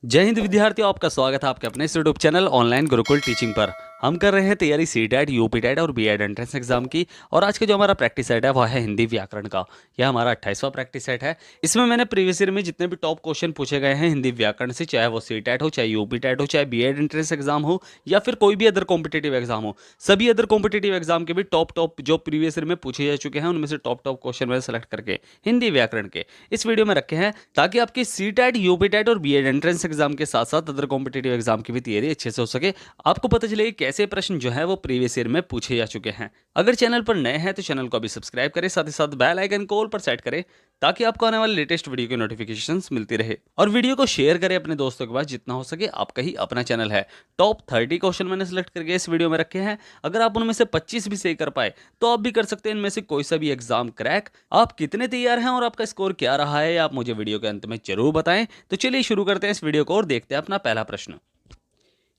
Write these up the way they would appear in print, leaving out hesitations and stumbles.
जय हिंद विद्यार्थियों, आपका स्वागत है आपके अपने इस YouTube channel online Gurukul teaching पर। हम कर रहे हैं तैयारी सीटेट, यूपीटेट और बीएड एंट्रेंस एग्जाम की। और आज का जो हमारा प्रैक्टिस सेट है वो है हिंदी व्याकरण का। यह हमारा 28वां प्रैक्टिस सेट है। इसमें मैंने प्रीवियस ईयर में जितने भी टॉप क्वेश्चन पूछे गए हैं हिंदी व्याकरण से, चाहे वो सीटेट हो, चाहे यूपीटेट हो, चाहे बीएड एंट्रेंस एग्जाम हो, या फिर कोई भी अदर कॉम्पिटेटिव एग्जाम हो, सभी अदर कॉम्पिटेटिव एग्जाम के भी टॉप जो प्रीवियस ईयर में पूछे जा चुके हैं उनमें से टॉप क्वेश्चन मैंने सेलेक्ट करके हिंदी व्याकरण के इस वीडियो में रखे हैं, ताकि आपकी सीटेट, यूपीटेट और बीएड एंट्रेंस एग्जाम के साथ साथ अदर कॉम्पिटेटिव एग्जाम की भी तैयारी अच्छे से हो सके। आपको पता चले कैसे प्रश्न जो है वो प्रीवियस ईयर में पूछे जा चुके हैं। अगर चैनल पर नए हैं तो चैनल को अभी सब्सक्राइब करें, साथ ही साथ बेल आइकन को ऑल पर सेट करें, ताकि आपको आने वाले लेटेस्ट वीडियो की नोटिफिकेशंस मिलती रहे। और वीडियो को शेयर करें अपने दोस्तों के पास, जितना हो सके। आपका ही अपना चैनल है। टॉप 30 क्वेश्चन मैंने सेलेक्ट करके इस वीडियो में रखे हैं। अगर आप उनमें से 25 भी सही कर पाए तो आप भी कर सकते हैं इनमें से कोई सा भी एग्जाम क्रैक। आप कितने तैयार हैं और आपका स्कोर क्या रहा है, आप मुझे वीडियो के अंत में जरूर बताएं। तो चलिए शुरू करते हैं इस वीडियो को और देखते हैं अपना पहला प्रश्न।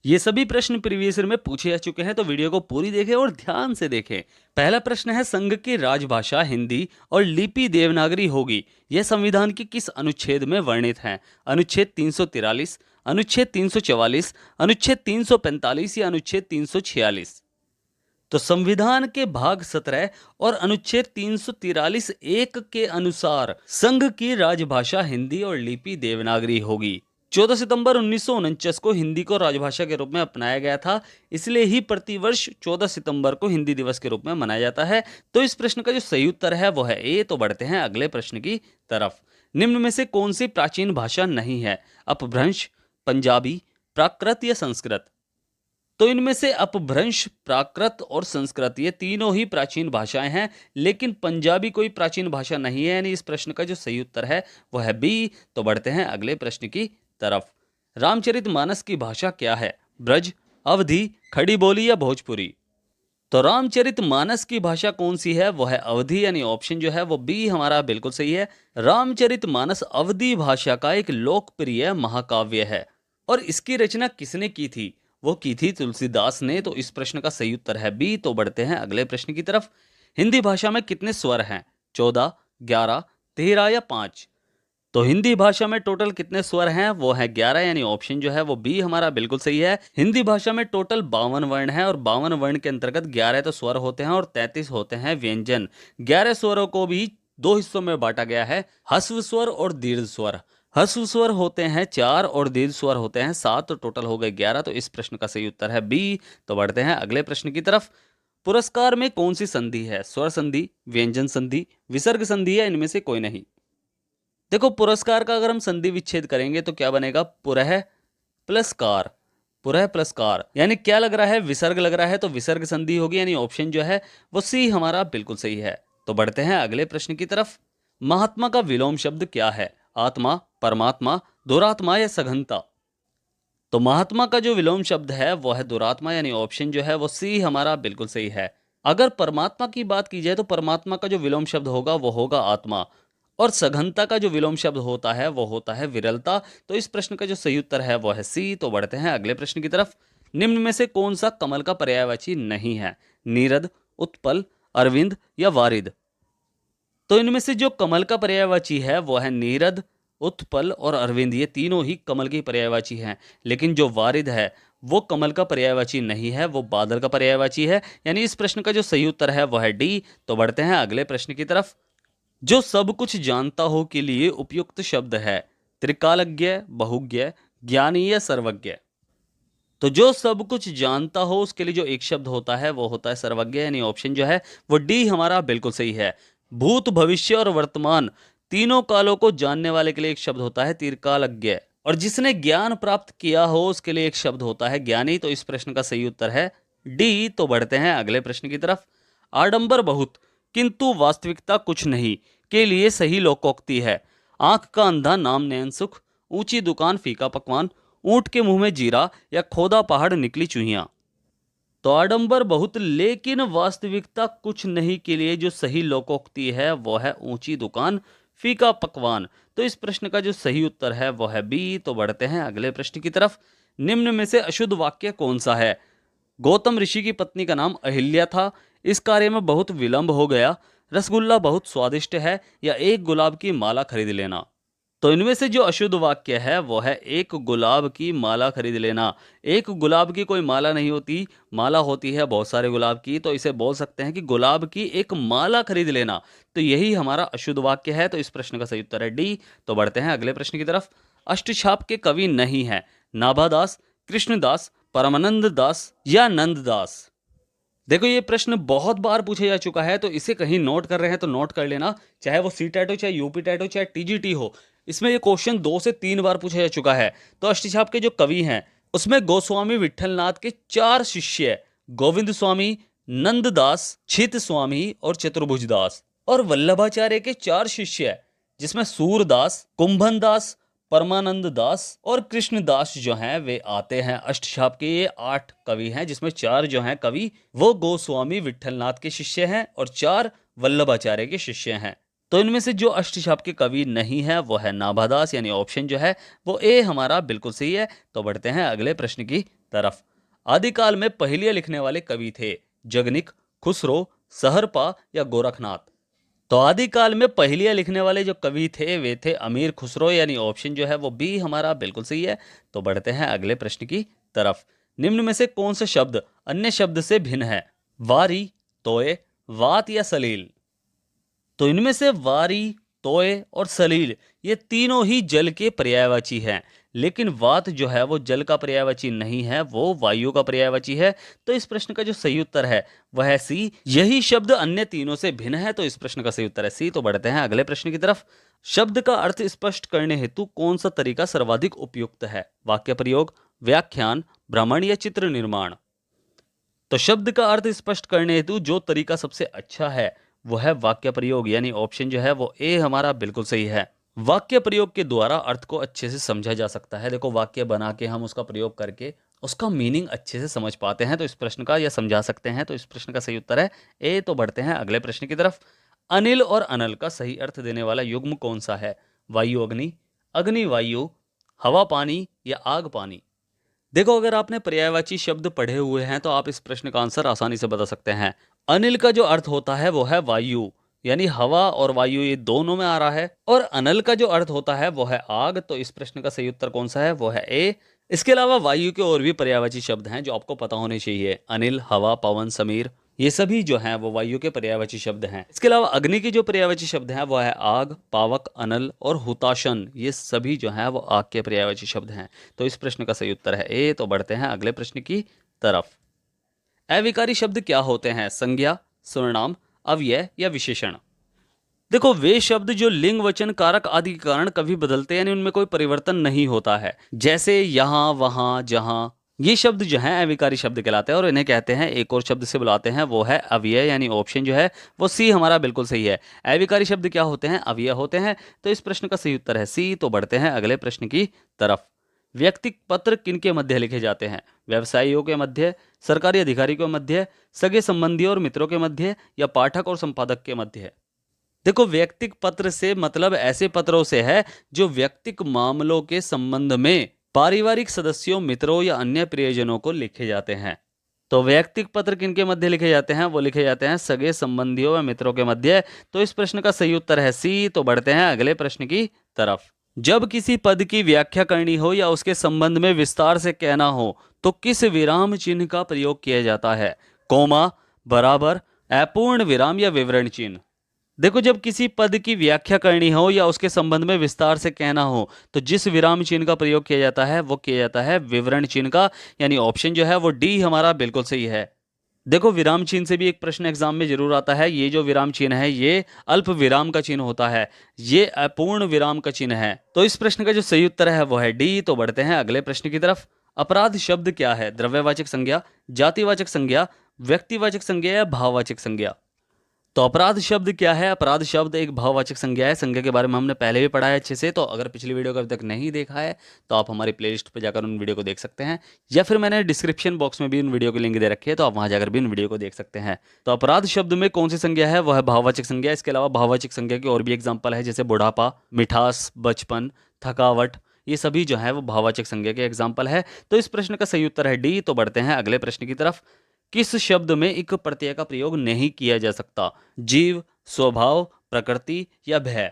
ये सभी प्रश्न प्रीवियस ईयर में पूछे जा चुके हैं, तो वीडियो को पूरी देखें और ध्यान से देखें। पहला प्रश्न है, संघ की राजभाषा हिंदी और लिपि देवनागरी होगी, यह संविधान के किस अनुच्छेद में वर्णित है? अनुच्छेद 343, अनुच्छेद 344, अनुच्छेद 345 या अनुच्छेद 346? तो संविधान के भाग 17 और अनुच्छेद 343 एक के अनुसार संघ की राजभाषा हिंदी और लिपि देवनागरी होगी। 14 सितंबर 1949 को हिंदी को राजभाषा के रूप में अपनाया गया था, इसलिए ही प्रतिवर्ष 14 सितंबर को हिंदी दिवस के रूप में मनाया जाता है। तो इस प्रश्न का जो सही उत्तर है वो है ए। तो बढ़ते हैं अगले प्रश्न की तरफ। निम्न में से कौन सी प्राचीन भाषा नहीं है? अपभ्रंश, पंजाबी, प्राकृत या संस्कृत? तो इनमें से अपभ्रंश, प्राकृत और संस्कृत ये तीनों ही प्राचीन भाषाएं हैं, लेकिन पंजाबी कोई प्राचीन भाषा नहीं है। यानी इस प्रश्न का जो सही उत्तर है वह है बी। तो बढ़ते हैं अगले प्रश्न की तरफ। रामचरितमानस की भाषा क्या है? ब्रज, अवधी, खड़ी बोली या भोजपुरी? तो रामचरितमानस की भाषा कौन सी है? वो है अवधी। यानी ऑप्शन जो है वो बी हमारा बिल्कुल सही है। रामचरितमानस अवधी भाषा का एक लोकप्रिय महाकाव्य है। और इसकी रचना किसने की थी? वो की थी तुलसीदास ने। तो इस प्रश्न का सही उत्तर है बी। तो बढ़ते हैं अगले प्रश्न की तरफ। हिंदी भाषा में कितने स्वर हैं? 14, 11, 13 या 5? तो हिंदी भाषा में टोटल कितने स्वर हैं? वो है 11। यानी ऑप्शन जो है वो बी हमारा बिल्कुल सही है। हिंदी भाषा में टोटल 52 वर्ण हैं, और 52 वर्ण के अंतर्गत 11 तो स्वर होते हैं और 33 होते हैं व्यंजन। 11 स्वरों को भी दो हिस्सों में बांटा गया है, ह्रस्व स्वर और दीर्घ स्वर। ह्रस्व स्वर होते हैं 4 और दीर्घ स्वर होते हैं 7, तो टोटल हो गए 11। तो इस प्रश्न का सही उत्तर है बी। तो बढ़ते हैं अगले प्रश्न की तरफ। पुरस्कार में कौन सी संधि है? स्वर संधि, व्यंजन संधि, विसर्ग संधि या इनमें से कोई नहीं? देखो, पुरस्कार का अगर हम संधि विच्छेद करेंगे तो क्या बनेगा? पुरः प्लस कार। पुरः प्लस कार यानी क्या लग रहा है? विसर्ग लग रहा है, तो विसर्ग संधि होगी। यानी ऑप्शन जो है वो सी हमारा बिल्कुल सही है। तो बढ़ते हैं अगले प्रश्न की तरफ। महात्मा का विलोम शब्द क्या है? आत्मा, परमात्मा, दुरात्मा या सघनता? तो महात्मा का जो विलोम शब्द है वो है दुरात्मा। यानी ऑप्शन जो है वो सी हमारा बिल्कुल सही है। अगर परमात्मा की बात की जाए तो परमात्मा का जो विलोम शब्द होगा वो होगा आत्मा, और सघनता का जो विलोम शब्द होता है वो होता है विरलता। तो इस प्रश्न का जो सही उत्तर है वो है सी। तो बढ़ते हैं अगले प्रश्न की तरफ। निम्न में से कौन सा कमल का पर्यायवाची नहीं है? नीरद, उत्पल, अरविंद या वारिद? तो इनमें से जो कमल का पर्यायवाची है वो है नीरद, उत्पल और अरविंद। ये तीनों ही कमल की पर्यायवाची हैं, लेकिन जो वारिद है वो कमल का पर्यायवाची नहीं है, वो बादल का पर्यायवाची है। यानी इस प्रश्न का जो सही उत्तर है वो है डी। तो बढ़ते हैं अगले प्रश्न की तरफ। जो सब कुछ जानता हो के लिए उपयुक्त शब्द है? त्रिकालज्ञ, बहुज्ञ, ज्ञानी या सर्वज्ञ? तो जो सब कुछ जानता हो उसके लिए जो एक शब्द होता है वो होता है सर्वज्ञ। यानी ऑप्शन जो है वो डी हमारा बिल्कुल सही है। भूत, भविष्य और वर्तमान तीनों कालों को जानने वाले के लिए एक शब्द होता है त्रिकालज्ञ, और जिसने ज्ञान प्राप्त किया हो उसके लिए एक शब्द होता है ज्ञानी। तो इस प्रश्न का सही उत्तर है डी। तो बढ़ते हैं अगले प्रश्न की तरफ। आडंबर बहुत किंतु वास्तविकता कुछ नहीं के लिए सही लोकोक्ति है? आंख का अंधा नाम नयन सुख, ऊंची दुकान फीका पकवान, ऊंट के मुंह में जीरा या खोदा पहाड़ निकली चूहियां? तो आडंबर बहुत लेकिन वास्तविकता कुछ नहीं के लिए जो सही लोकोक्ति है वो है ऊंची दुकान फीका पकवान। तो इस प्रश्न का जो सही उत्तर है वो है बी। तो बढ़ते हैं अगले प्रश्न की तरफ। निम्न में से अशुद्ध वाक्य कौन सा है? गौतम ऋषि की पत्नी का नाम अहिल्या था, इस कार्य में बहुत विलंब हो गया, रसगुल्ला बहुत स्वादिष्ट है, या एक गुलाब की माला खरीद लेना? तो इनमें से जो अशुद्ध वाक्य है वो है एक गुलाब की माला खरीद लेना। एक गुलाब की कोई माला नहीं होती, माला होती है बहुत सारे गुलाब की, तो इसे बोल सकते हैं कि गुलाब की एक माला खरीद लेना। तो यही हमारा अशुद्ध वाक्य है। तो इस प्रश्न का सही उत्तर है डी। तो बढ़ते हैं अगले प्रश्न की तरफ। अष्टछाप के कवि नहीं है नाभादास, कृष्णदास, परमानंद दास या नंददास। देखो ये प्रश्न बहुत बार पूछा जा चुका है, तो इसे कहीं नोट कर रहे हैं तो नोट कर लेना। चाहे वो सी टेट हो, चाहे यूपी टेट हो, चाहे टीजीटी हो, इसमें ये क्वेश्चन 2 से 3 बार पूछा जा चुका है। तो अष्टछाप के जो कवि हैं उसमें गोस्वामी विठलनाथ के 4 शिष्य, गोविंद स्वामी, नंददास, छित स्वामी और चतुर्भुज दास, और वल्लभाचार्य के 4 शिष्य जिसमें सूरदास, कुंभन दास, परमानंद दास और कृष्णदास जो हैं वे आते हैं। अष्टछाप के ये 8 कवि हैं जिसमें 4 जो हैं कवि वो गोस्वामी विठलनाथ के शिष्य हैं और 4 वल्लभाचार्य के शिष्य हैं। तो इनमें से जो अष्टछाप के कवि नहीं है वो है नाभादास, यानी ऑप्शन जो है वो ए हमारा बिल्कुल सही है। तो बढ़ते हैं अगले प्रश्न की तरफ। आदिकाल में पहेलियां लिखने वाले कवि थे जगनिक, खुसरो, सहरपा या गोरखनाथ। तो आदिकाल में पहेलियां लिखने वाले जो कवि थे वे थे अमीर खुसरो, यानी ऑप्शन जो है वो बी हमारा बिल्कुल सही है। तो बढ़ते हैं अगले प्रश्न की तरफ। निम्न में से कौन सा शब्द अन्य शब्द से भिन्न है? वारी, तोय, वात या सलील। तो इनमें से वारी, तोय और सलील ये तीनों ही जल के पर्यायवाची हैं, लेकिन वात जो है वो जल का पर्यायवाची नहीं है, वो वायु का पर्यायवाची है। तो इस प्रश्न का जो सही उत्तर है वह है सी। यही शब्द अन्य तीनों से भिन्न है, तो इस प्रश्न का सही उत्तर है सी। तो बढ़ते हैं अगले प्रश्न की तरफ। शब्द का अर्थ स्पष्ट करने हेतु कौन सा तरीका सर्वाधिक उपयुक्त है? वाक्य प्रयोग, व्याख्यान, भ्रमण या चित्र निर्माण। तो शब्द का अर्थ स्पष्ट करने हेतु जो तरीका सबसे अच्छा है वो है वाक्य प्रयोग, यानी ऑप्शन जो है वो ए हमारा बिल्कुल सही है। वाक्य प्रयोग के द्वारा अर्थ को अच्छे से समझा जा सकता है। देखो वाक्य बना के हम उसका प्रयोग करके उसका मीनिंग अच्छे से समझ पाते हैं, तो इस प्रश्न का या समझा सकते हैं। तो इस प्रश्न का सही उत्तर है ए। तो बढ़ते हैं अगले प्रश्न की तरफ। अनिल और अनल का सही अर्थ देने वाला युग्म कौन सा है? वायु अग्नि, अग्नि वायु, हवा पानी या आग पानी। देखो अगर आपने पर्यायवाची शब्द पढ़े हुए हैं तो आप इस प्रश्न का आंसर आसानी से बता सकते हैं। अनिल का जो अर्थ होता है वो है वायु, यानी हवा और वायु ये दोनों में आ रहा है। और अनल का जो अर्थ होता है वो है आग। तो इस प्रश्न का सही उत्तर कौन सा है? वो है ए। इसके अलावा वायु के और भी पर्यायवाची शब्द हैं जो आपको पता होने चाहिए। अनिल, हवा, पवन, समीर, ये सभी जो हैं वो वायु के पर्यायवाची शब्द हैं। इसके अलावा अग्नि के जो पर्यायवाची शब्द हैं वो है आग, पावक, अनल और हुताशन। ये सभी जो हैं वो आग के पर्यायवाची शब्द हैं। तो इस प्रश्न का सही उत्तर है ए। तो बढ़ते हैं अगले प्रश्न की तरफ। अविकारी शब्द क्या होते हैं? संज्ञा, सर्वनाम, अव्यय या विशेषण। देखो वे शब्द जो लिंग, वचन, कारक आदि के कारण कभी बदलते हैं, यानी उनमें कोई परिवर्तन नहीं होता है। जैसे यहाँ, वहां, जहां, ये शब्द जो हैं अविकारी शब्द कहलाते हैं और इन्हें कहते हैं एक और शब्द से बुलाते हैं वो है अव्यय, यानी ऑप्शन जो है वो सी हमारा बिल्कुल सही है। अविकारी शब्द क्या होते हैं? अव्यय होते हैं। तो इस प्रश्न का सही उत्तर है सी। तो बढ़ते हैं अगले प्रश्न की तरफ। व्यक्ति पत्र किनके मध्य लिखे जाते हैं? व्यवसायियों के मध्य, सरकारी अधिकारी के मध्य, सगे संबंधियों और मित्रों के मध्य या पाठक और संपादक के मध्य। देखो व्यक्तिक पत्र से मतलब ऐसे पत्रों से है जो व्यक्तिक मामलों के संबंध में पारिवारिक सदस्यों, मित्रों या अन्य प्रियजनों को लिखे जाते हैं। तो वैयक्तिक पत्र किनके मध्य लिखे जाते हैं? वो लिखे जाते हैं सगे संबंधियों या मित्रों के मध्य। तो इस प्रश्न का सही उत्तर है सी। तो बढ़ते हैं अगले प्रश्न की तरफ। जब किसी पद की व्याख्या करनी हो या उसके संबंध में विस्तार से कहना हो तो किस विराम चिन्ह का प्रयोग किया जाता है? कोमा, बराबर, अपूर्ण विराम या विवरण चिन्ह। देखो जब किसी पद की व्याख्या करनी हो या उसके संबंध में विस्तार से कहना हो तो जिस विराम चिन्ह का प्रयोग किया जाता है वो किया जाता है विवरण चिन्ह का, यानी ऑप्शन जो है वो डी हमारा बिल्कुल सही है। देखो विराम चिन्ह से भी एक प्रश्न एग्जाम में जरूर आता है। ये जो विराम चिन्ह है ये अल्प विराम का चिन्ह होता है, ये अपूर्ण विराम का चिन्ह है। तो इस प्रश्न का जो सही उत्तर है वो है डी। तो बढ़ते हैं अगले प्रश्न की तरफ। अपराध शब्द क्या है? द्रव्यवाचक संज्ञा, जातिवाचक संज्ञा, व्यक्तिवाचक संज्ञा या भाववाचक संज्ञा। तो अपराध शब्द क्या है? अपराध शब्द एक भाववाचक संज्ञा है। संज्ञा के बारे में हमने पहले भी पढ़ा है अच्छे से। तो अगर पिछली वीडियो को अभी तक नहीं देखा है तो आप हमारी प्लेलिस्ट पर जाकर उन वीडियो को देख सकते हैं, या फिर मैंने डिस्क्रिप्शन बॉक्स में भी उन वीडियो की लिंक दे रखी है, तो आप वहां जाकर भी उन वीडियो को देख सकते हैं। तो अपराध शब्द में कौन सी संज्ञा है? वह है भाववाचक संज्ञा। इसके अलावा भाववाचक संज्ञा की और भी एग्जाम्पल है, जैसे बुढ़ापा, मिठास, बचपन, थकावट, ये सभी जो है वो भाववाचक संज्ञा के एग्जाम्पल है। तो इस प्रश्न का सही उत्तर है डी। तो बढ़ते हैं अगले प्रश्न की तरफ। किस शब्द में एक प्रत्यय का प्रयोग नहीं किया जा सकता? जीव, स्वभाव, प्रकृति या भय।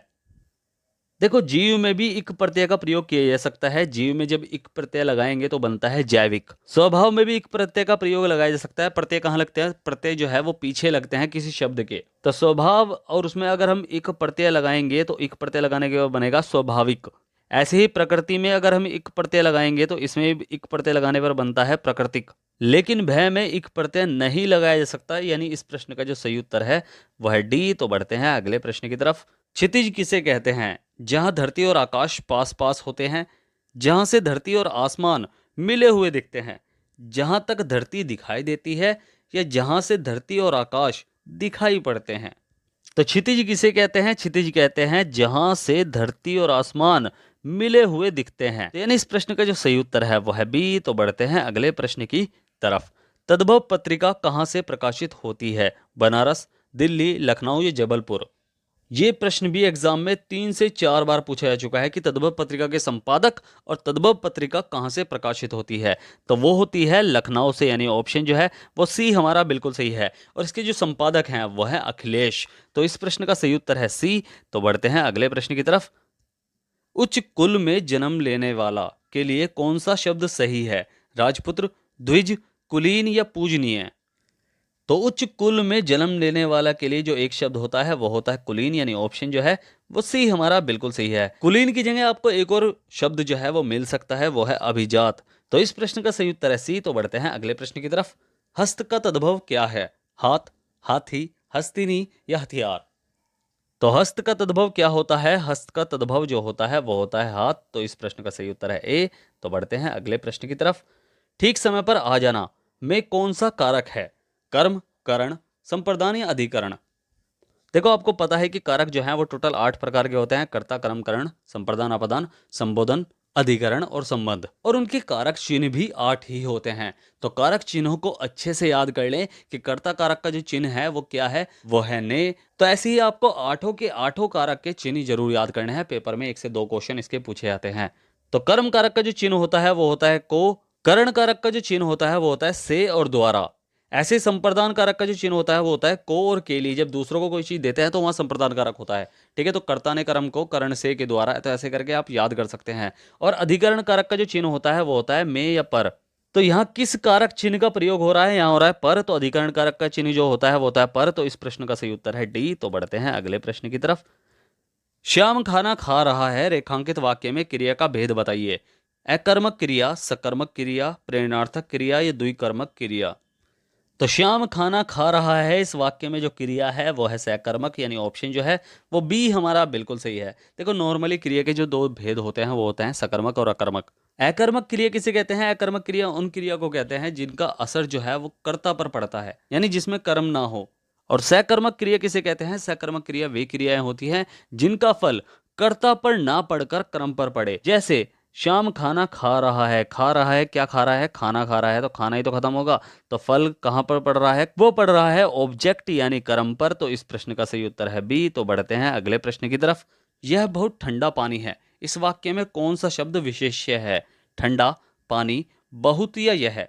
देखो जीव में भी इक प्रत्यय का प्रयोग किया जा सकता है। जीव में जब इक प्रत्यय लगाएंगे तो बनता है जैविक। स्वभाव में भी इक प्रत्यय का प्रयोग लगाया जा सकता है। प्रत्यय कहाँ लगते हैं? प्रत्यय जो है वो पीछे लगते हैं किसी शब्द के। तो स्वभाव और उसमें अगर हम इक प्रत्यय लगाएंगे तो इक प्रत्यय लगाने के बाद बनेगा स्वाभाविक। ऐसे ही प्रकृति में अगर हम इक प्रत्यय लगाएंगे तो इसमें भी इक प्रत्यय लगाने पर बनता है प्राकृतिक। लेकिन भय में इक प्रत्यय नहीं लगाया जा सकता, यानी इस प्रश्न का जो सही उत्तर है वह है डी। तो बढ़ते हैं अगले प्रश्न की तरफ। क्षितिज किसे कहते हैं? जहां धरती और आकाश पास पास होते हैं, जहां से धरती और आसमान मिले हुए दिखते हैं, जहां तक धरती दिखाई देती है, या जहां से धरती और आकाश दिखाई पड़ते हैं। तो क्षितिज किसे कहते हैं? क्षितिज कहते हैं जहां से धरती और आसमान मिले हुए दिखते हैं। तो यानी इस प्रश्न का जो सही उत्तर है वो है बी। तो बढ़ते हैं अगले प्रश्न की तरफ। तद्भव पत्रिका कहां से प्रकाशित होती है? बनारस, दिल्ली, लखनऊ या जबलपुर? ये प्रश्न भी एग्जाम में 3 से 4 बार पूछा जा चुका है कि तद्भव पत्रिका के संपादक और तद्भव पत्रिका कहां से प्रकाशित होती है। तो वो होती है लखनऊ से, यानी ऑप्शन जो है वो सी हमारा बिल्कुल सही है। और इसके जो संपादक हैं वो है अखिलेश। तो इस प्रश्न का सही उत्तर है सी। तो बढ़ते हैं अगले प्रश्न की तरफ। उच्च कुल में जन्म लेने वाला के लिए कौन सा शब्द सही है? राजपुत्र, द्विज, कुलीन या पूजनीय? तो उच्च कुल में जन्म लेने वाला के लिए जो एक शब्द होता है वो होता है कुलीन, यानी ऑप्शन जो है वो सी हमारा बिल्कुल सही है। कुलीन की जगह आपको एक और शब्द जो है वो मिल सकता है, वो है अभिजात। तो इस प्रश्न का सही उत्तर है सी। तो बढ़ते हैं अगले प्रश्न की तरफ। हस्त का तद्भव क्या है? हाथ, हाथी, हस्तिनी या हथियार? तो हस्त का तद्भव क्या होता है? हस्त का तद्भव जो होता है वो होता है हाथ। तो इस प्रश्न का सही उत्तर है ए। तो बढ़ते हैं अगले प्रश्न की तरफ। ठीक समय पर आ जाना में कौन सा कारक है? कर्म, करण, संप्रदान या अधिकरण? देखो आपको पता है कि कारक जो है वो टोटल 8 प्रकार के होते हैं। कर्ता, कर्म, करण, संप्रदान, अपदान, संबोधन, अधिकरण और संबंध। और उनके कारक चिन्ह भी 8 ही होते हैं। तो कारक चिन्हों को अच्छे से याद कर लें कि कर्ता कारक का जो चिन्ह है वो क्या है? वो है ने। तो ऐसे ही आपको आठों के आठों कारक के चिन्ह जरूर याद करने हैं। पेपर में 1 से 2 क्वेश्चन इसके पूछे जाते हैं। तो कर्म कारक का जो चिन्ह होता है वो होता है को। करण कारक का जो चिन्ह होता है वो होता है से और द्वारा। ऐसे संप्रदान कारक का जो चिन्ह होता है वो होता है को और के लिए। जब दूसरों को कोई चीज देते हैं तो वहां संप्रदान कारक होता है। ठीक है, तो कर्ता ने कर्म को करण से के द्वारा, तो ऐसे करके आप याद कर सकते हैं। और अधिकरण कारक का जो चिन्ह होता है वो होता है में या पर। तो यहाँ किस कारक चिन्ह का प्रयोग हो रहा है? यहाँ हो रहा है पर। तो अधिकरण कारक का चिन्ह जो होता है वो होता है पर। तो इस प्रश्न का सही उत्तर है डी। तो बढ़ते हैं अगले प्रश्न की तरफ। श्याम खाना खा रहा है रेखांकित वाक्य में क्रिया का भेद बताइए। अकर्मक क्रिया, सकर्मक क्रिया, प्रेरणार्थक क्रिया या द्विकर्मक क्रिया? तो श्याम खाना खा रहा है, इस वाक्य में जो क्रिया है वो है सहकर्मक, यानी ऑप्शन जो है वो बी हमारा बिल्कुल सही है। देखो नॉर्मली क्रिया के जो 2 भेद होते हैं वो होते हैं सकर्मक और अकर्मक। अकर्मक क्रिया किसे कहते हैं? अकर्मक क्रिया उन क्रिया को कहते हैं जिनका असर जो है वो कर्ता पर पड़ता है, यानी जिसमें कर्म ना हो। और सकर्मक क्रिया किसे कहते हैं? सकर्मक क्रिया वे क्रियाएं होती हैं जिनका फल कर्ता पर ना पड़कर कर्म पर पड़े। जैसे श्याम खाना खा रहा है, खा रहा है क्या खा रहा है? खाना खा रहा है, तो खाना ही तो खत्म होगा। तो फल कहां पर पड़ रहा है? वो पड़ रहा है ऑब्जेक्ट यानी कर्म पर। तो इस प्रश्न का सही उत्तर है बी। तो बढ़ते हैं अगले प्रश्न की तरफ। यह बहुत ठंडा पानी है, इस वाक्य में कौन सा शब्द विशेष्य है? ठंडा, पानी, बहुत या यह?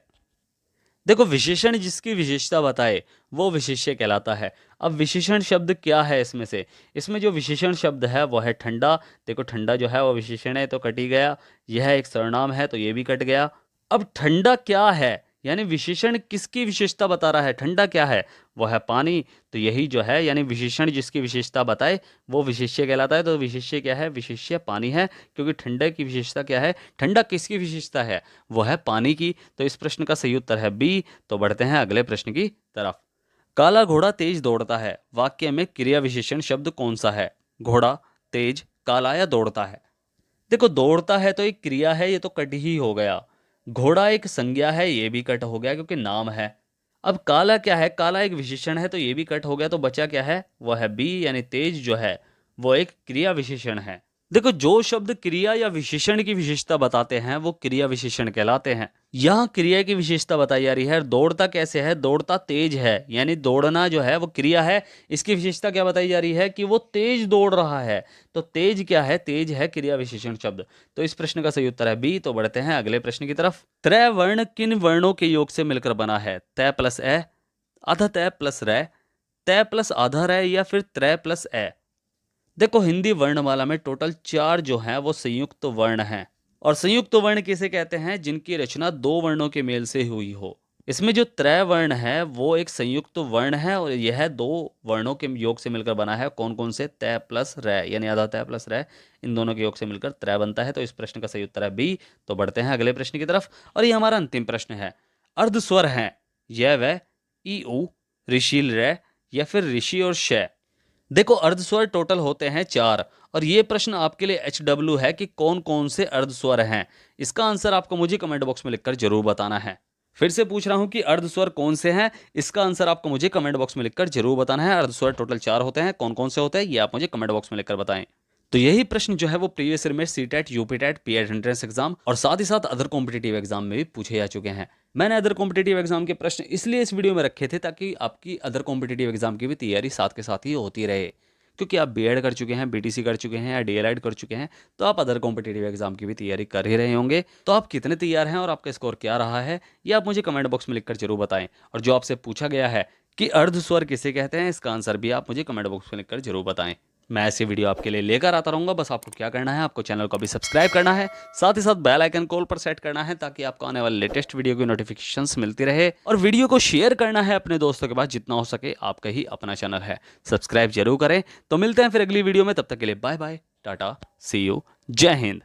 देखो विशेषण जिसकी विशेषता बताए वो विशेष्य कहलाता है। अब विशेषण शब्द क्या है इसमें से? इसमें जो विशेषण शब्द है वो है ठंडा। देखो ठंडा जो है वो विशेषण है तो कट ही गया। यह एक सर्वनाम है तो ये भी कट गया। अब ठंडा क्या है, यानी विशेषण किसकी विशेषता बता रहा है? ठंडा क्या है? वो है पानी। तो यही जो है यानी विशेषण जिसकी विशेषता बताए वो विशेष्य कहलाता है। तो विशेष्य क्या है? विशेष्य पानी है, क्योंकि ठंडे की विशेषता क्या है? ठंडा किसकी विशेषता है? वो है पानी की। तो इस प्रश्न का सही उत्तर है बी। तो बढ़ते हैं अगले प्रश्न की तरफ। काला घोड़ा तेज दौड़ता है, वाक्य में क्रिया विशेषण शब्द कौन सा है? घोड़ा, तेज, काला या दौड़ता है? देखो दौड़ता है तो एक क्रिया है, ये तो कट ही हो गया। घोड़ा एक संज्ञा है, ये भी कट हो गया क्योंकि नाम है। अब काला क्या है? काला एक विशेषण है तो ये भी कट हो गया। तो बचा क्या है? वह है बी, यानी तेज जो है वो एक क्रिया विशेषण है। देखो जो शब्द क्रिया या विशेषण की विशेषता बताते हैं वो क्रिया विशेषण कहलाते हैं। यहाँ क्रिया की विशेषता बताई जा रही है। दौड़ता कैसे है? दौड़ता तेज है, यानी दौड़ना जो है वो क्रिया है। इसकी विशेषता क्या बताई जा रही है? कि वो तेज दौड़ रहा है। तो तेज क्या है? तेज है क्रिया विशेषण शब्द। तो इस प्रश्न का सही उत्तर है बी। तो बढ़ते हैं अगले प्रश्न की तरफ। त्रय वर्ण किन वर्णों के योग से मिलकर बना है? तय प्लस ए, अध तय प्लस रै, तय प्लस आधा रै या फिर त्रय प्लस ए? देखो हिंदी वर्णमाला में टोटल 4 जो हैं वो संयुक्त वर्ण हैं। और संयुक्त वर्ण किसे कहते हैं? जिनकी रचना 2 वर्णों के मेल से हुई हो। इसमें जो त्रय वर्ण है वो एक संयुक्त वर्ण है और यह 2 वर्णों के योग से मिलकर बना है। कौन कौन से? तय प्लस रय, यानी आधा तय प्लस रय, इन दोनों के योग से मिलकर त्रय बनता है। तो इस प्रश्न का सही उत्तर है बी। तो बढ़ते हैं अगले प्रश्न की तरफ और ये हमारा अंतिम प्रश्न है। अर्धस्वर हैं यह वह, ई उ, ऋषि रय या फिर ऋषि और शय। देखो अर्धस्वर टोटल होते हैं 4 और ये प्रश्न आपके लिए HW है कि कौन कौन से अर्धस्वर हैं। इसका आंसर आपको मुझे कमेंट बॉक्स में लिखकर जरूर बताना है। फिर से पूछ रहा हूं कि अर्धस्वर कौन से हैं, इसका आंसर आपको मुझे कमेंट बॉक्स में लिखकर जरूर बताना है। अर्धस्वर टोटल 4 होते हैं, कौन कौन से होते हैं ये आप मुझे कमेंट बॉक्स में लिखकर बताएं। तो यही प्रश्न जो है वो प्रीवियस ईयर में सीटेट, यूपीटेट, पीएड एंट्रेंस एग्जाम और साथ ही साथ अदर कॉम्पिटेटिव एग्जाम में भी पूछे जा चुके हैं। मैंने अदर कॉम्पिटेटिव एग्जाम के प्रश्न इसलिए इस वीडियो में रखे थे ताकि आपकी अदर कॉम्पिटेटिव एग्जाम की भी तैयारी साथ के साथ ही होती रहे। क्योंकि आप बीएड कर चुके हैं, बीटीसी कर चुके हैं या डीएलएड कर चुके हैं, तो आप अदर कॉम्पिटेटिव एग्जाम की भी तैयारी कर ही रहे होंगे। तो आप कितने तैयार हैं और आपका स्कोर क्या रहा है ये आप मुझे कमेंट बॉक्स में लिखकर जरूर बताएं। और जो आपसे पूछा गया है कि अर्धस्वर किसे कहते हैं, इसका आंसर भी आप मुझे कमेंट बॉक्स में लिखकर जरूर बताएं। मैं ऐसी वीडियो आपके लिए लेकर आता रहूंगा। बस आपको क्या करना है, आपको चैनल को भी सब्सक्राइब करना है, साथ ही साथ बेल आइकन कॉल पर सेट करना है ताकि आपको आने वाले लेटेस्ट वीडियो की नोटिफिकेशंस मिलती रहे। और वीडियो को शेयर करना है अपने दोस्तों के पास, जितना हो सके। आपका ही अपना चैनल है, सब्सक्राइब जरूर करें। तो मिलते हैं फिर अगली वीडियो में, तब तक के लिए bye bye, tata, see you, जय हिंद।